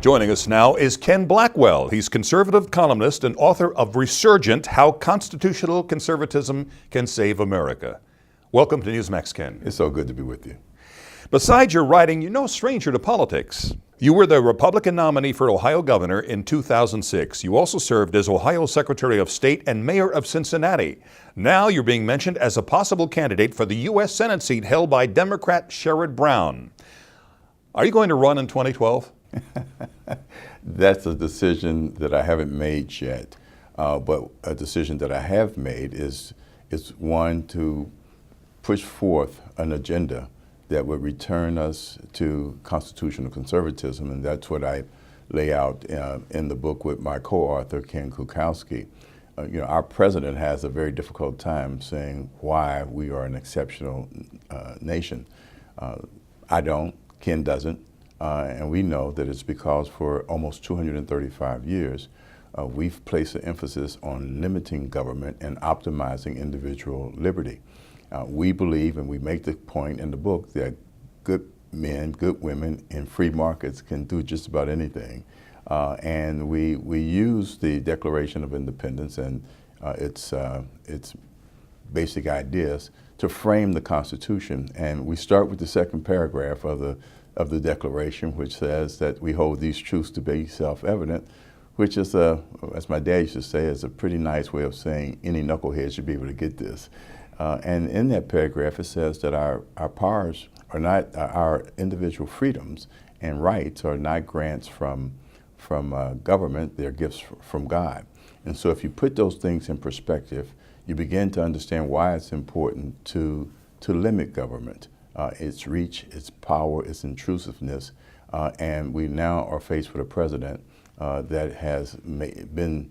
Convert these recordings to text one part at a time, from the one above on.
Joining us now is Ken Blackwell. He's conservative columnist and author of Resurgent: How Constitutional Conservatism Can Save America. Welcome to Newsmax, Ken. It's so good to be with you. Besides your writing, you're no stranger to politics. You were the Republican nominee for Ohio governor in 2006. You also served as Ohio Secretary of State and Mayor of Cincinnati. Now you're being mentioned as a possible candidate for the U.S. Senate seat held by Democrat Sherrod Brown. Are you going to run in 2012? That's a decision that I haven't made yet, but a decision that I have made is one to push forth an agenda that would return us to constitutional conservatism, and that's what I lay out in the book with my co-author, Ken Kukowski. Our president has a very difficult time saying why we are an exceptional nation. I don't, Ken doesn't. And we know that it's because for almost 235 years, we've placed an emphasis on limiting government and optimizing individual liberty. We believe, and we make the point in the book, that good men, good women in free markets can do just about anything. And we use the Declaration of Independence and its basic ideas to frame the Constitution. And we start with the second paragraph of the Declaration, which says that we hold these truths to be self-evident, which is, as my dad used to say, is a pretty nice way of saying any knucklehead should be able to get this. And in that paragraph, it says that our powers are not, our individual freedoms and rights are not grants from government, they're gifts from God. And so if you put those things in perspective, you begin to understand why it's important to limit government. Its reach, its power, its intrusiveness, and we now are faced with a president that has been,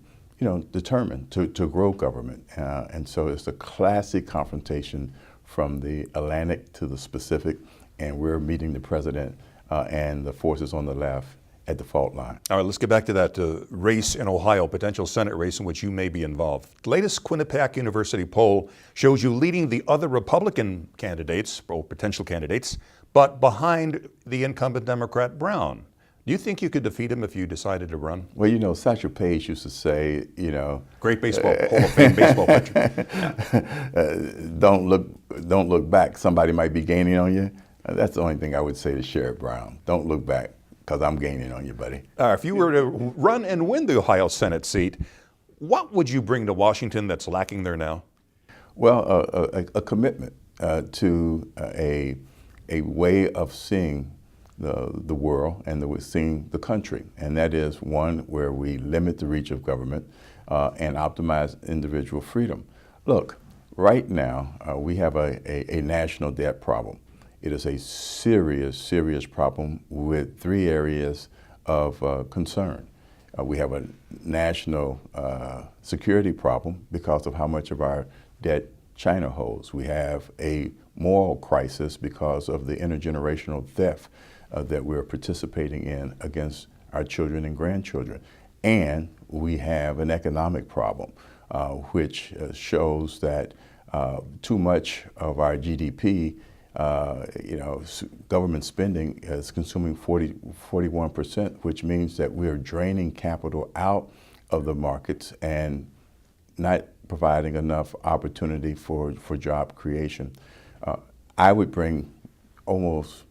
determined to grow government, and so it's a classic confrontation from the Atlantic to the Pacific, and we're meeting the president and the forces on the left at the fault line. All right, let's get back to that race in Ohio, potential Senate race in which you may be involved. The latest Quinnipiac University poll shows you leading the other Republican candidates, or potential candidates, but behind the incumbent Democrat Brown. Do you think you could defeat him if you decided to run? Well, Satchel Paige used to say, great baseball, Hall of Fame baseball pitcher. Don't look back. Somebody might be gaining on you. That's the only thing I would say to Sherrod Brown. Don't look back, because I'm gaining on you, buddy. If you were to run and win the Ohio Senate seat, what would you bring to Washington that's lacking there now? Well, a commitment to a way of seeing the world and seeing the country. And that is one where we limit the reach of government and optimize individual freedom. Look, right now, we have a national debt problem. It is a serious, serious problem with three areas of concern. We have a national security problem because of how much of our debt China holds. We have a moral crisis because of the intergenerational theft that we're participating in against our children and grandchildren. And we have an economic problem, which shows that too much of our GDP government spending is consuming 41%, which means that we are draining capital out of the markets and not providing enough opportunity for job creation. I would bring almost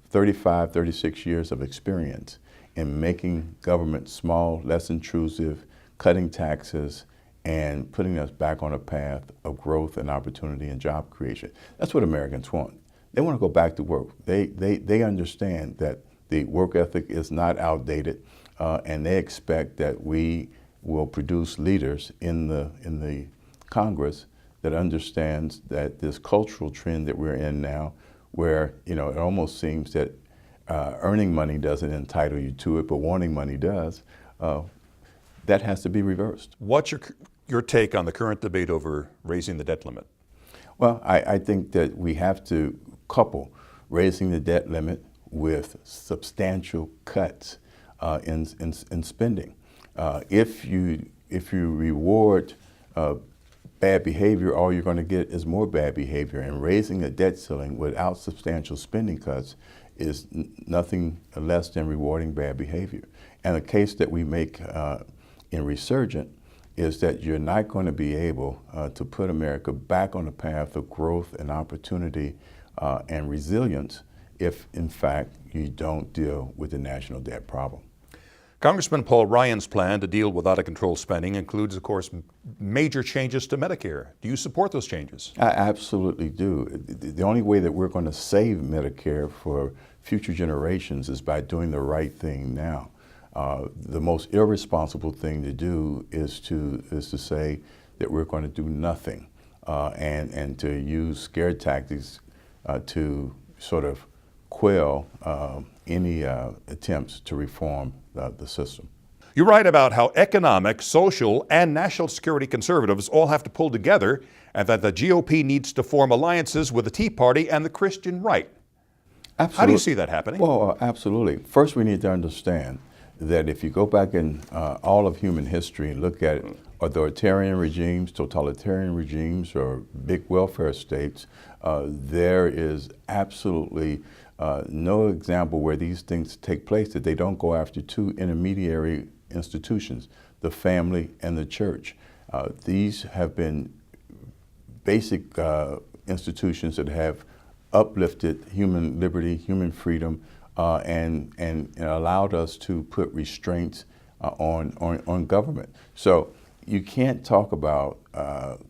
35, 36 years of experience in making government small, less intrusive, cutting taxes, and putting us back on a path of growth and opportunity and job creation. That's what Americans want. They want to go back to work. They understand that the work ethic is not outdated, and they expect that we will produce leaders in the Congress that understands that this cultural trend that we're in now, where it almost seems that earning money doesn't entitle you to it, but wanting money does, that has to be reversed. What's your take on the current debate over raising the debt limit? Well, I think that we have to couple raising the debt limit with substantial cuts in spending. If you reward bad behavior, all you're going to get is more bad behavior. And raising the debt ceiling without substantial spending cuts is nothing less than rewarding bad behavior. And the case that we make in Resurgent is that you're not going to be able to put America back on the path of growth and opportunity and resilience if, in fact, you don't deal with the national debt problem. Congressman Paul Ryan's plan to deal with out-of-control spending includes, of course, major changes to Medicare. Do you support those changes? I absolutely do. The only way that we're going to save Medicare for future generations is by doing the right thing now. The most irresponsible thing to do is to say that we're going to do nothing and to use scare tactics to sort of quell any attempts to reform the system. You write about how economic, social, and national security conservatives all have to pull together, and that the GOP needs to form alliances with the Tea Party and the Christian right. Absolutely. How do you see that happening? Well, absolutely. First, we need to understand that if you go back in all of human history and look at authoritarian regimes, totalitarian regimes, or big welfare states, there is absolutely no example where these things take place that they don't go after two intermediary institutions, the family and the church. These have been basic institutions that have uplifted human liberty, human freedom, and allowed us to put restraints on government. So you can't talk about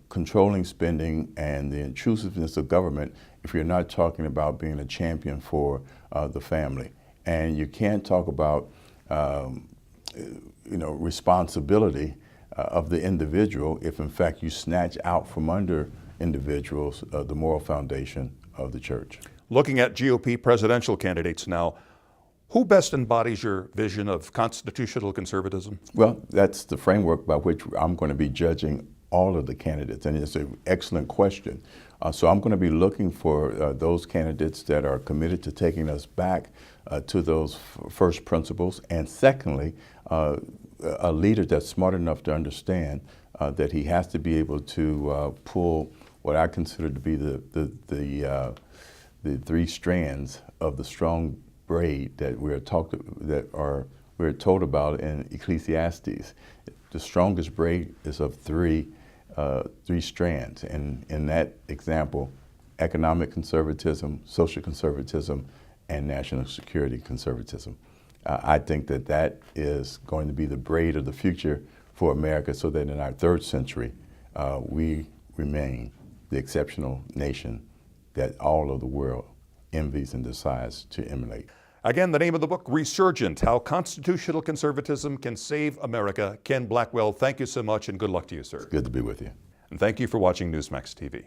controlling spending and the intrusiveness of government if you're not talking about being a champion for the family. And you can't talk about responsibility of the individual if in fact you snatch out from under individuals the moral foundation of the church. Looking at GOP presidential candidates now, who best embodies your vision of constitutional conservatism? Well, that's the framework by which I'm going to be judging all of the candidates, and it's an excellent question. So I'm going to be looking for those candidates that are committed to taking us back to those first principles, and secondly, a leader that's smart enough to understand that he has to be able to pull what I consider to be the three strands of the strong braid that we're told about in Ecclesiastes. The strongest braid is of three strands, and in that example, economic conservatism, social conservatism, and national security conservatism. I think that is going to be the braid of the future for America, so that in our third century, we remain the exceptional nation that all of the world envies and desires to emulate. Again, the name of the book, Resurgent, How Constitutional Conservatism Can Save America. Ken Blackwell, thank you so much, and good luck to you, sir. It's good to be with you. And thank you for watching Newsmax TV.